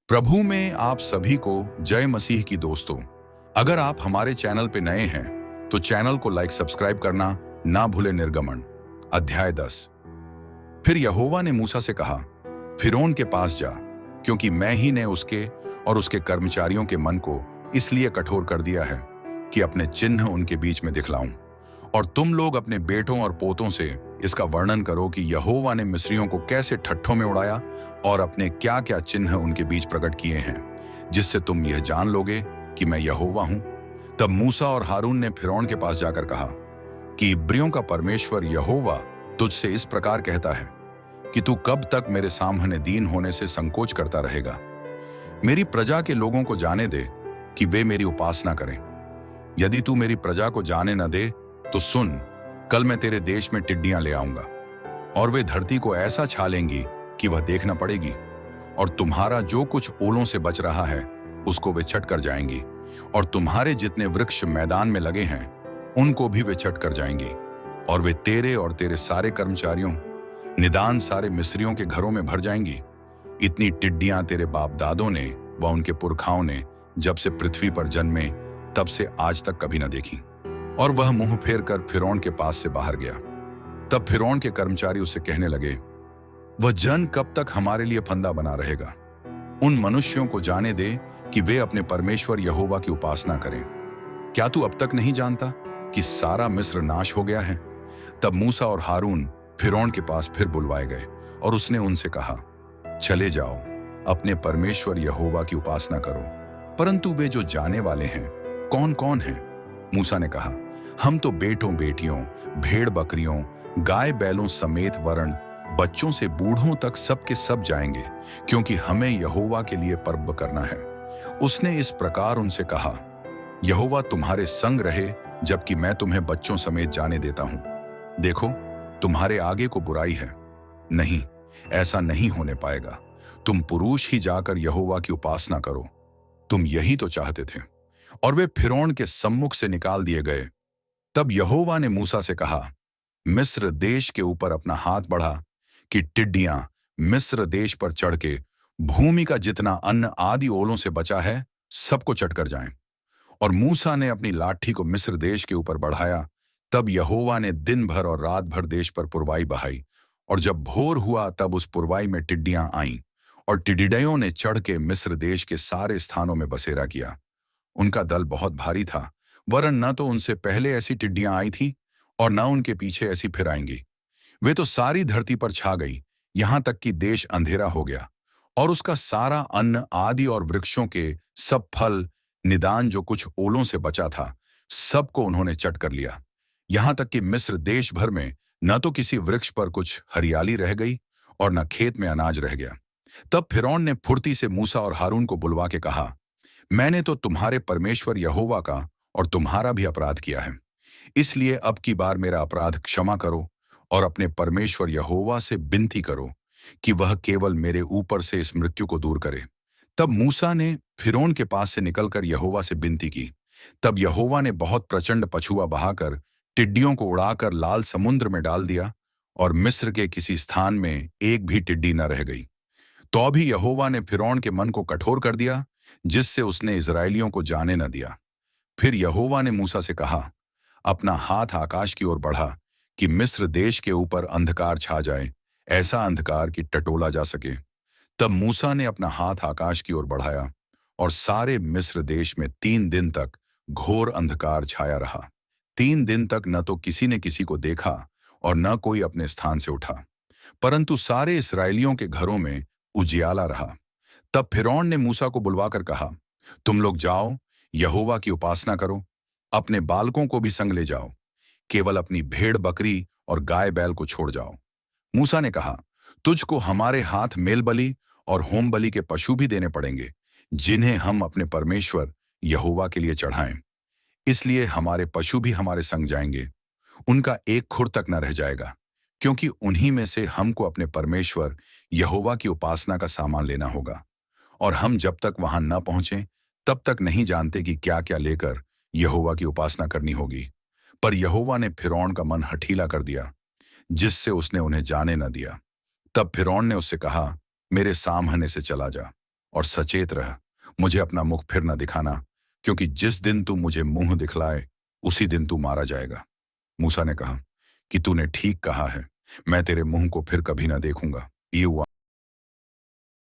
प्रभु में आप सभी को जय मसीह की दोस्तों। अगर आप हमारे चैनल पे नए हैं तो चैनल को लाइक सब्सक्राइब करना ना भूले। निर्गमन अध्याय 10। फिर यहोवा ने मूसा से कहा, फिरौन के पास जा, क्योंकि मैं ही ने उसके और उसके कर्मचारियों के मन को इसलिए कठोर कर दिया है कि अपने चिन्ह उनके बीच में दिखलाऊं। और तुम लोग अपने बेटों और पोतों से इसका वर्णन करो कि यहोवा ने मिस्रियों को कैसे ठट्ठों में उड़ाया और अपने क्या क्या चिन्ह उनके बीच प्रकट किए हैं, जिससे तुम यह जान लोगे कि मैं यहोवा हूं। तब मूसा और हारून ने फिरौन के पास जाकर कहा कि इब्रियों का परमेश्वर यहोवा तुझसे इस प्रकार कहता है कि तू कब तक मेरे सामने दीन होने से संकोच करता रहेगा। मेरी प्रजा के लोगों को जाने दे कि वे मेरी उपासना करें। यदि तू मेरी प्रजा को जाने न दे तो सुन, कल मैं तेरे देश में टिड्डियां ले आऊंगा और वे धरती को ऐसा छा लेंगी कि वह देखना पड़ेगी। और तुम्हारा जो कुछ ओलों से बच रहा है उसको वे चट कर जाएंगी, और तुम्हारे जितने वृक्ष मैदान में लगे हैं उनको भी वे चट कर जाएंगी। और वे तेरे और तेरे सारे कर्मचारियों निदान सारे मिस्रियों के घरों में भर जाएंगी। इतनी टिड्डियां तेरे बाप दादों ने व उनके पुरखाओं ने जब से पृथ्वी पर जन्मे तब से आज तक कभी न देखी। और वह मुंह फेर कर फिरौन के पास से बाहर गया। तब फिरौन के कर्मचारी उससे कहने लगे, वह जन कब तक हमारे लिए फंदा बना रहेगा? उन मनुष्यों को जाने दे कि वे अपने परमेश्वर यहोवा की उपासना करें। क्या तू अब तक नहीं जानता कि सारा मिस्र नाश हो गया है? तब मूसा और हारून फिरौन के पास फिर बुलवाए गए और उसने उनसे कहा, चले जाओ, अपने परमेश्वर यहोवा की उपासना करो। परंतु वे जो जाने वाले हैं कौन कौन हैं? मूसा ने कहा, हम तो बेटों बेटियों, भेड़ बकरियों, गाय बैलों समेत वरण बच्चों से बूढ़ों तक सब के सब जाएंगे, क्योंकि हमें यहोवा के लिए पर्व करना है। उसने इस प्रकार उनसे कहा, यहोवा तुम्हारे संग रहे, जबकि मैं तुम्हें बच्चों समेत जाने देता हूं। देखो, तुम्हारे आगे को बुराई है। नहीं, ऐसा नहीं होने पाएगा। तुम पुरुष ही जाकर यहोवा की उपासना करो। तुम यही तो चाहते थे। और वे फिरौन के सम्मुख से निकाल दिए गए। तब यहोवा ने मूसा से कहा, मिस्र देश के ऊपर अपना हाथ बढ़ा कि टिड्डियां मिस्र देश पर चढ़ के भूमि का जितना अन्न आदि ओलों से बचा है सबको चट कर जाएं। और मूसा ने अपनी लाठी को मिस्र देश के ऊपर बढ़ाया। तब यहोवा ने दिन भर और रात भर देश पर पुरवाई बहाई, और जब भोर हुआ तब उस पुरवाई में टिड्डियां आईं, और टिड्डियों ने चढ़ के मिस्र देश के सारे स्थानों में बसेरा किया। उनका दल बहुत भारी था, वरन न तो उनसे पहले ऐसी टिड्डियां आई थी और न उनके पीछे ऐसी फिर आएंगी। वे तो सारी धरती पर छा गई, यहां तक कि देश अंधेरा हो गया, और उसका सारा अन्न आदि और वृक्षों के सब फल निदान जो कुछ ओलों से बचा था सबको उन्होंने चट कर लिया। यहां तक कि मिस्र देश भर में न तो किसी वृक्ष पर कुछ हरियाली रह गई और न खेत में अनाज रह गया। तब फिरौन ने फुर्ती से मूसा और हारून को बुलवा के कहा, मैंने तो तुम्हारे परमेश्वर यहोवा का और तुम्हारा भी अपराध किया है, इसलिए अब की बार मेरा अपराध क्षमा करो और अपने परमेश्वर यहोवा से विनती करो कि वह केवल मेरे ऊपर से इस मृत्यु को दूर करे। तब मूसा ने फिरौन के पास से निकलकर यहोवा से विनती की। तब यहोवा ने बहुत प्रचंड पछुआ बहाकर टिड्डियों को उड़ाकर लाल समुद्र में डाल दिया, और मिस्र के किसी स्थान में एक भी टिड्डी न रह गई। तो भी यहोवा ने फिरौन के मन को कठोर कर दिया, जिससे उसने इस्राएलियों को जाने न दिया। फिर यहोवा ने मूसा से कहा, अपना हाथ आकाश की ओर बढ़ा कि मिस्र देश के ऊपर अंधकार छा जाए, ऐसा अंधकार कि टटोला जा सके। तब मूसा ने अपना हाथ आकाश की ओर बढ़ाया, और सारे मिस्र देश में 3 दिन तक घोर अंधकार छाया रहा। 3 दिन तक न तो किसी ने किसी को देखा और न कोई अपने स्थान से उठा, परंतु सारे इस्राएलियों के घरों में उजियाला रहा। तब फिरौन ने मूसा को बुलवाकर कहा, तुम लोग जाओ, यहोवा की उपासना करो, अपने बालकों को भी संग ले जाओ, केवल अपनी भेड़ बकरी और गाय बैल को छोड़ जाओ। मूसा ने कहा, तुझको हमारे हाथ मेल बलि और होम बलि के पशु भी देने पड़ेंगे, जिन्हें हम अपने परमेश्वर यहोवा के लिए चढ़ाएं। इसलिए हमारे पशु भी हमारे संग जाएंगे, उनका एक खुर तक न रह जाएगा, क्योंकि उन्हीं में से हमको अपने परमेश्वर यहोवा की उपासना का सामान लेना होगा। और हम जब तक वहां न पहुंचे तब तक नहीं जानते कि क्या क्या लेकर यहोवा की उपासना करनी होगी। पर यहोवा ने फिरौन का मन हठीला कर दिया, जिससे उसने उन्हें जाने न दिया। तब फिरौन ने उससे कहा, मेरे सामने से चला जा। और सचेत रह, मुझे अपना मुख फिर न दिखाना, क्योंकि जिस दिन तू मुझे मुंह दिखलाए उसी दिन तू मारा जाएगा। मूसा ने कहा कि तूने ठीक कहा है, मैं तेरे मुंह को फिर कभी न देखूंगा। ये हुआ